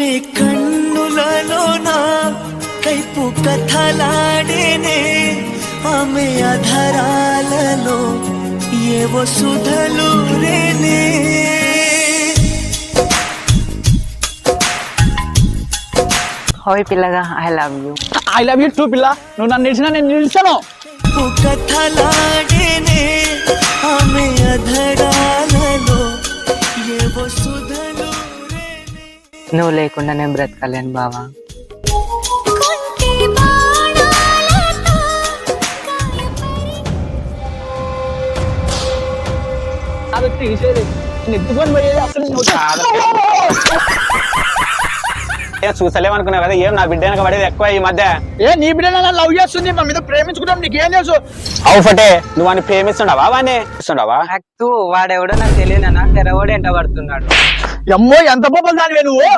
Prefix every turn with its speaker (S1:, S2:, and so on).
S1: ఆమె కన్నులలోన కైపు కథలాడేనే, ఆమె అధరాలలో ఏవో సుధలు రేనే.
S2: హాయ్ పిల్లగా, I love you.
S3: I love you two పిల్ల. నువ్వు నన్ను నిలిచినా నేను నిలిచాను.
S1: కథలాడేనే, ఆమె అధరాలలో ఏవో సుధలు రేనే.
S2: నువ్వు లేకుండా నేను బ్రతకలేను బావా.
S3: అది తీసేది నెత్తుకొని పోయేది అసలు నువ్వు కాదు.
S4: చూసలేమనుకున్నావు కదా, ఏం నా బిడ్డ వెనక పడేది ఎక్కువ ఈ మధ్య.
S3: నీ బిడ్డ నన్ను లవ్ చేస్తుంది, మా మీద ప్రేమించుకుంటాం, నీకేం తెలుసు?
S4: అవు ఫటే, నువ్వు అని ప్రేమిస్తుండవా వాడిని ఇస్తుండవా?
S2: వాడెవడో నాకు తెలియదన్నా, తెరవడు ఎంట పడుతున్నాడు.
S3: అమ్మో ఎంత పాపం దానివే నువ్వు.